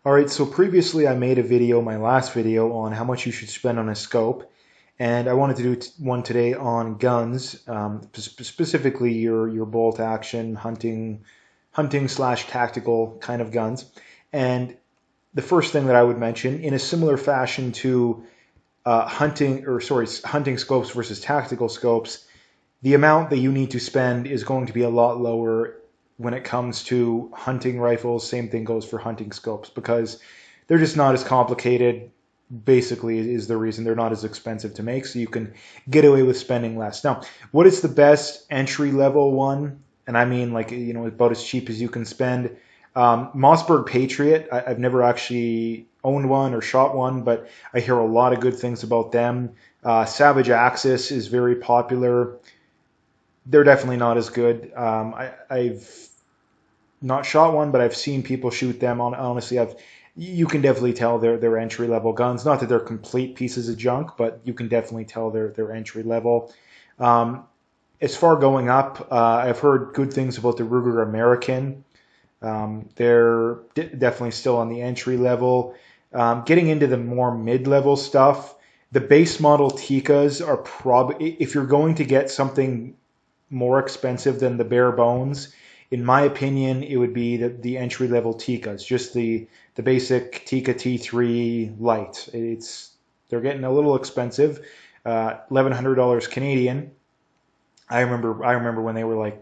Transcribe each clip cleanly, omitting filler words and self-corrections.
Alright, so previously I made a video, my last video, on how much you should spend on a scope, and I wanted to do one today on guns, specifically your bolt action, hunting slash tactical kind of guns. And the first thing that I would mention, in a similar fashion to hunting scopes versus tactical scopes, the amount that you need to spend is going to be a lot lower when it comes to hunting rifles. Same thing goes for hunting scopes because they're just not as complicated. Basically, is the reason they're not as expensive to make, so you can get away with spending less. Now, what is the best entry level one? And I mean, like, about as cheap as you can spend. Mossberg Patriot. I've never actually owned one or shot one, but I hear a lot of good things about them. Savage Axis is very popular. They're definitely not as good. I've not shot one, but I've seen people shoot them. Honestly, you can definitely tell they're entry level guns. Not that they're complete pieces of junk, but you can definitely tell they're entry level. As far going up, I've heard good things about the Ruger American. They're definitely still on the entry level. Getting into the more mid-level stuff, the base model Tikkas are probably, if you're going to get something more expensive than the bare bones, in my opinion, it would be the entry level Tikkas, just the basic Tikka T3 Lite. They're getting a little expensive, $1,100 Canadian. I remember when they were like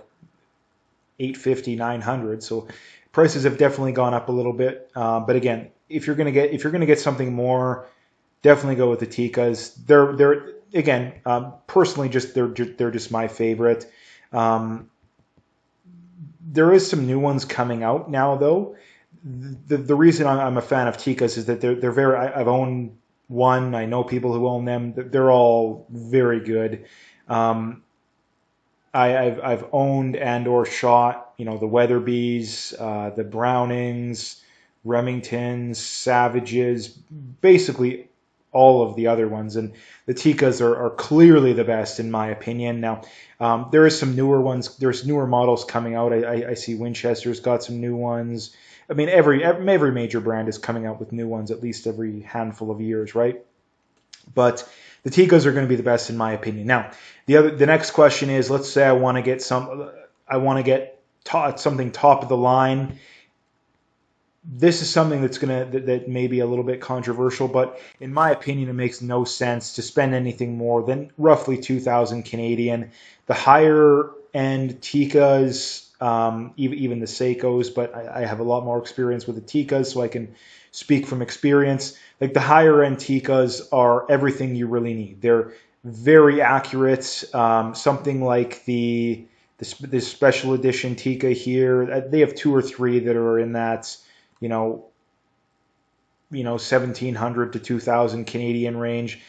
$850, $900. So prices have definitely gone up a little bit. But again, if you're gonna get something more, definitely go with the Tikkas. They're again, personally, they're just my favorite. There is some new ones coming out now, though. The reason I'm a fan of Tikkas is that they're very. I've owned one. I know people who own them. They're all very good. I've owned and or shot, the Weatherbys, the Brownings, Remingtons, Savages, basically all of the other ones, and the Tikkas are clearly the best in my opinion. Now, there is some newer ones. There's newer models coming out. I see Winchester's got some new ones. I mean, every major brand is coming out with new ones at least every handful of years, right? But the Tikkas are going to be the best in my opinion. Now, the next question is, let's say I want to get something top of the line. This is something that may be a little bit controversial, but in my opinion, it makes no sense to spend anything more than roughly 2,000 Canadian. The higher end Tikkas, even the Seikos, but I have a lot more experience with the Tikkas, so I can speak from experience. Like, the higher end Tikkas are everything you really need. They're very accurate. Something like the special edition Tikka here, they have two or three that are in that 1,700 to 2,000 Canadian range.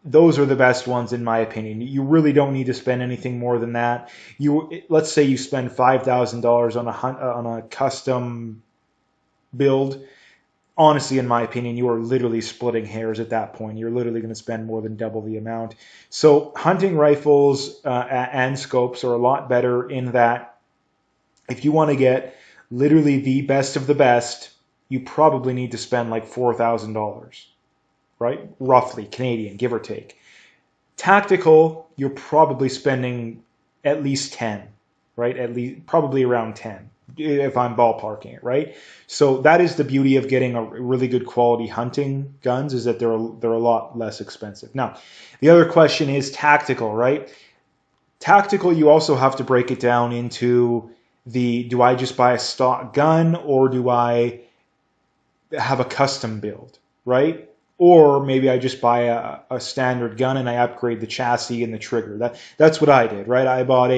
Those are the best ones in my opinion. You really don't need to spend anything more than that. Let's say you spend $5,000 on a custom build. Honestly, in my opinion, you are literally splitting hairs at that point. You're literally going to spend more than double the amount. So hunting rifles and scopes are a lot better in that if you want to get literally the best of the best, you probably need to spend like $4,000, right? Roughly, Canadian, give or take. Tactical, you're probably spending at least 10, right? At least probably around 10. If I'm ballparking it, right? So that is the beauty of getting a really good quality hunting guns, is that they're a lot less expensive. Now, the other question is tactical, right? Tactical, you also have to break it down into do I just buy a stock gun, or do I have a custom build, right? Or maybe I just buy a standard gun and I upgrade the chassis and the trigger. That's what I did, right? I bought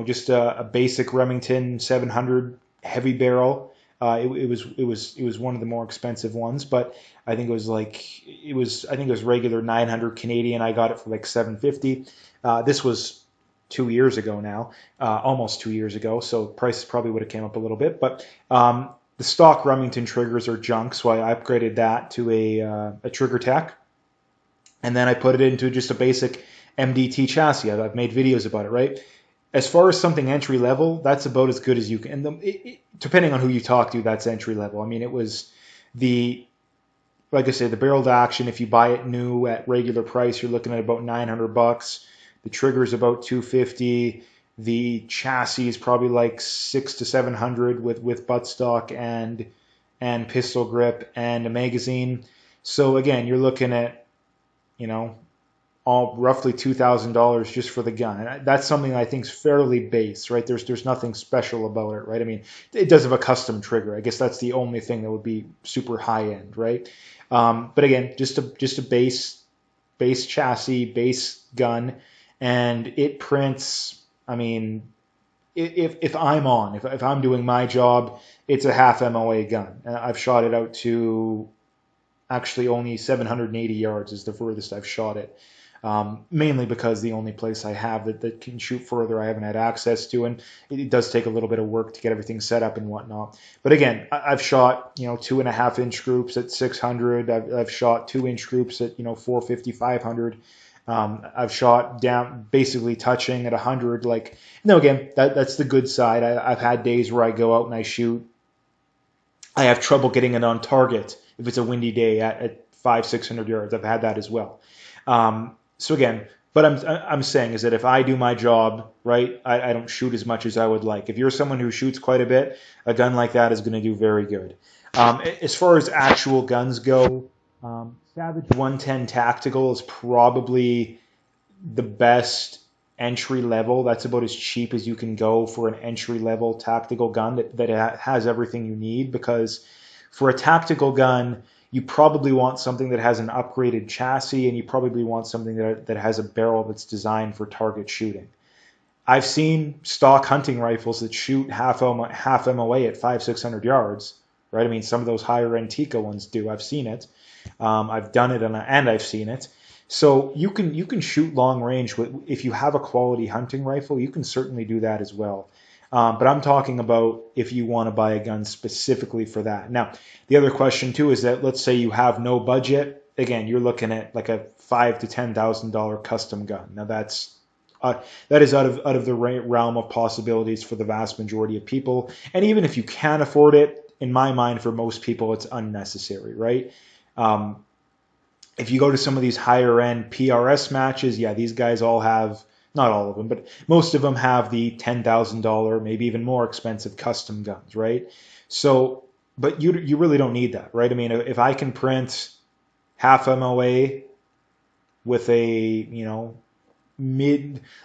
just a basic Remington 700 heavy barrel. It was one of the more expensive ones, but I think it was regular 900 Canadian. I got it for like 750. This was 2 years ago now, almost 2 years ago, so prices probably would have came up a little bit. But the stock Remington triggers are junk, so I upgraded that to a Trigger Tech, and then I put it into just a basic MDT chassis. I've made videos about it, right? as far as something entry level, that's about as good as you can. And depending on who you talk to, that's entry level. I mean, it was the like I say, the barrel to action. If you buy it new at regular price, you're looking at about $900. The trigger is about $250. The chassis is probably like $600 to $700 with buttstock and pistol grip and a magazine. So again, you're looking at, you know, all roughly $2,000 just for the gun. And that's something I think is fairly base, right? There's nothing special about it, right? I mean, it does have a custom trigger. I guess that's the only thing that would be super high end, right? But again, just a base chassis, base gun, and it prints. I mean, if I'm on, if I'm doing my job, it's a half MOA gun. I've shot it out to actually only 780 yards is the furthest I've shot it. Mainly because the only place I have that can shoot further I haven't had access to, and it does take a little bit of work to get everything set up and whatnot. But again, I've shot 2.5-inch groups at 600. I've shot 2-inch groups at 450, 500. I've shot down basically touching at 100. Like, no, again, that's the good side. I've had days where I go out and I shoot. I have trouble getting it on target if it's a windy day at 500-600 yards. I've had that as well. So again, but I'm saying is that if I do my job right, I don't shoot as much as I would like. If you're someone who shoots quite a bit, a gun like that is going to do very good. As far as actual guns go, Savage 110 Tactical is probably the best entry level. That's about as cheap as you can go for an entry level tactical gun that has everything you need, because for a tactical gun, you probably want something that has an upgraded chassis, and you probably want something that has a barrel that's designed for target shooting. I've seen stock hunting rifles that shoot half MOA at 500-600 yards, right? I mean, some of those higher end Tikka ones do. I've seen it. I've done it and I've seen it. So you can shoot long range if you have a quality hunting rifle. You can certainly do that as well. But I'm talking about if you want to buy a gun specifically for that. Now, the other question too is that let's say you have no budget. Again, you're looking at like a $5,000 to $10,000 custom gun. Now that is out of the realm of possibilities for the vast majority of people. And even if you can afford it, in my mind, for most people, it's unnecessary, right? If you go to some of these higher end PRS matches, yeah, these guys all have. Not all of them, but most of them have the $10,000, maybe even more expensive custom guns, right? So, but you really don't need that, right? I mean, if I can print half MOA with a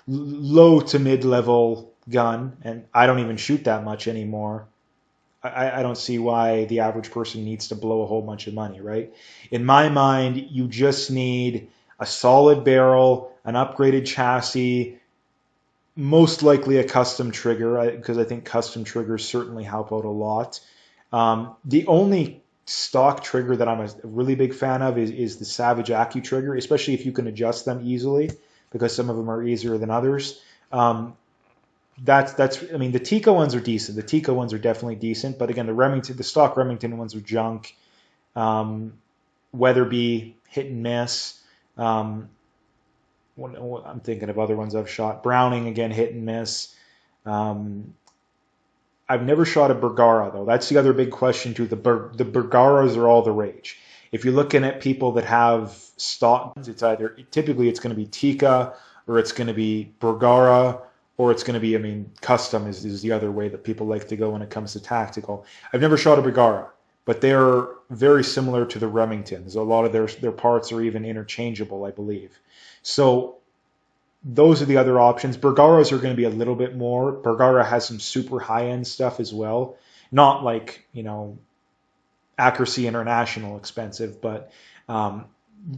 low to mid level gun, and I don't even shoot that much anymore, I don't see why the average person needs to blow a whole bunch of money, right? In my mind, you just need a solid barrel, an upgraded chassis, most likely a custom trigger, because I think custom triggers certainly help out a lot. The only stock trigger that I'm a really big fan of is the Savage AccuTrigger, especially if you can adjust them easily, because some of them are easier than others. I mean, the Tikka ones are decent. The Tikka ones are definitely decent, but again, the stock Remington ones are junk. Weatherby, hit and miss. I'm thinking of other ones I've shot. Browning, again, hit and miss. I've never shot a Bergara, though. That's the other big question, too. The Bergaras are all the rage. If you're looking at people that have stock guns, typically it's going to be Tikka, or it's going to be Bergara, or it's going to be, custom is the other way that people like to go when it comes to tactical. I've never shot a Bergara, but they're very similar to the Remingtons. A lot of their parts are even interchangeable, I believe. So those are the other options. Bergaras are going to be a little bit more. Bergara has some super high-end stuff as well. Not like, Accuracy International expensive, but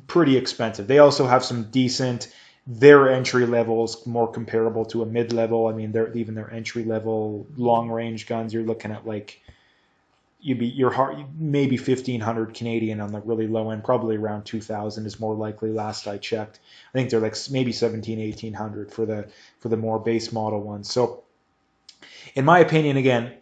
pretty expensive. They also have some decent, their entry levels more comparable to a mid-level. I mean, even their entry-level long-range guns, you're looking at like, maybe 1,500 Canadian on the really low end, probably around 2,000 is more likely. Last I checked, I think they're like maybe 1,700-1,800 for the more base model ones. So, in my opinion, again,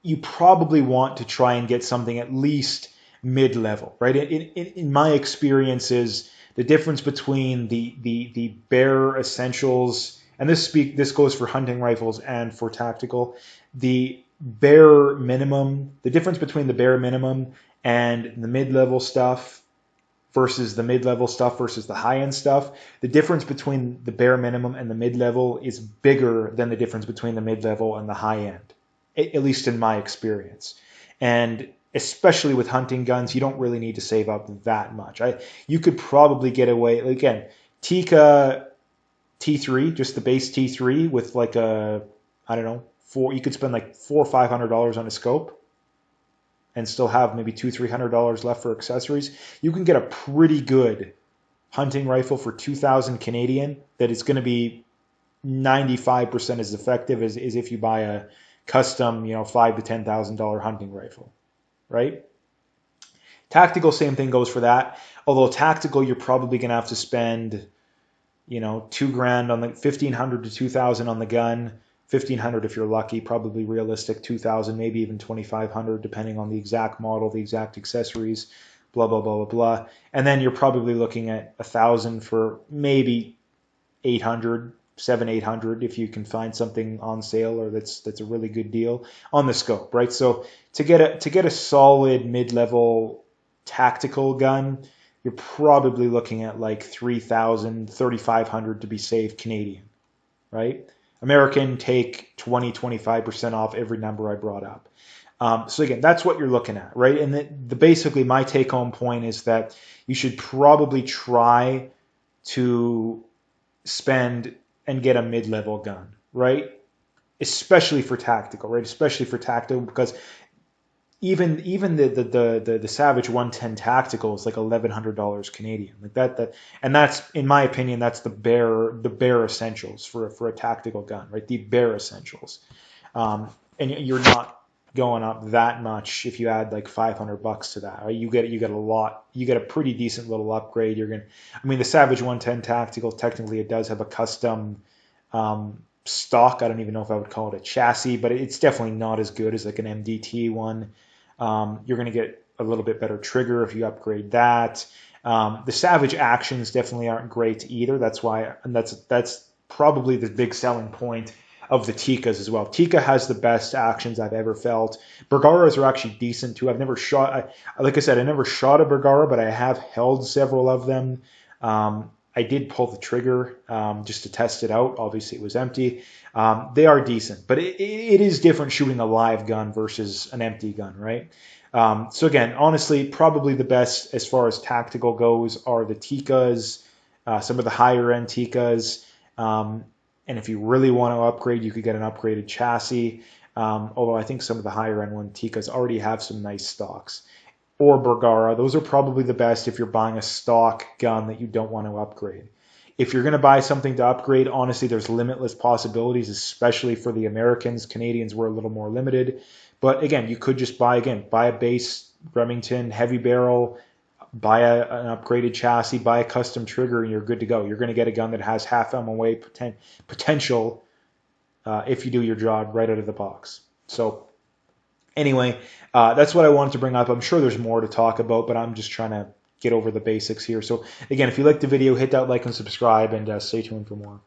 you probably want to try and get something at least mid level, right? In my experiences, the difference between the bare essentials and this goes for hunting rifles and for tactical, the bare minimum, the difference between the bare minimum and the mid-level stuff versus the mid-level stuff versus the high-end stuff, the difference between the bare minimum and the mid-level is bigger than the difference between the mid-level and the high-end, at least in my experience. And especially with hunting guns, you don't really need to save up that much. You could probably get away, again, Tikka T3, just the base T3 with like a, I don't know, you could spend like $400 or $500 on a scope and still have maybe $200-300 left for accessories. You can get a pretty good hunting rifle for 2,000 Canadian that is going to be 95% as effective as if you buy a custom, $5,000 to $10,000 hunting rifle, right? Tactical, same thing goes for that. Although tactical, you're probably going to have to spend, $2,000 on the $1,500 to $2,000 on the gun. $1,500 if you're lucky, probably realistic. $2,000, maybe even $2,500, depending on the exact model, the exact accessories, blah blah blah blah blah. And then you're probably looking at $1,000 for maybe $800, $700-800 if you can find something on sale or that's a really good deal on the scope, right? So to get a solid mid-level tactical gun, you're probably looking at like $3,000, $3,500 to be safe Canadian, right? American, take 20-25% off every number I brought up. So again, that's what you're looking at, right? And basically my take-home point is that you should probably try to spend and get a mid-level gun, right? Especially for tactical, right? Especially for tactical, because even the Savage 110 tactical is like $1,100 Canadian, like that, and that's, in my opinion, that's the bare essentials for a tactical gun, right? The bare essentials, and you're not going up that much if you add like $500 to that, right? You get a pretty decent little upgrade. The Savage 110 tactical, technically it does have a custom stock. I don't even know if I would call it a chassis, but it's definitely not as good as like an MDT one. You're going to get a little bit better trigger if you upgrade that. The Savage actions definitely aren't great either. That's why, and that's probably the big selling point of the Tikkas as well. Tikka has the best actions I've ever felt. Bergaras are actually decent too. I've never shot, like I said, I never shot a Bergara, but I have held several of them. I did pull the trigger just to test it out. Obviously, it was empty. They are decent, but it is different shooting a live gun versus an empty gun, right? So again, honestly, probably the best as far as tactical goes are the Tikkas, some of the higher end Tikkas. And if you really want to upgrade, you could get an upgraded chassis. Although I think some of the higher end one Tikkas already have some nice stocks. Or Bergara, those are probably the best if you're buying a stock gun that you don't want to upgrade. If you're going to buy something to upgrade, honestly, there's limitless possibilities, especially for the Americans. Canadians were a little more limited. But again, you could just buy a base Remington heavy barrel, buy an upgraded chassis, buy a custom trigger, and you're good to go. You're going to get a gun that has half MOA potential if you do your job right out of the box. So anyway, that's what I wanted to bring up. I'm sure there's more to talk about, but I'm just trying to get over the basics here. So again, if you liked the video, hit that like and subscribe, and stay tuned for more.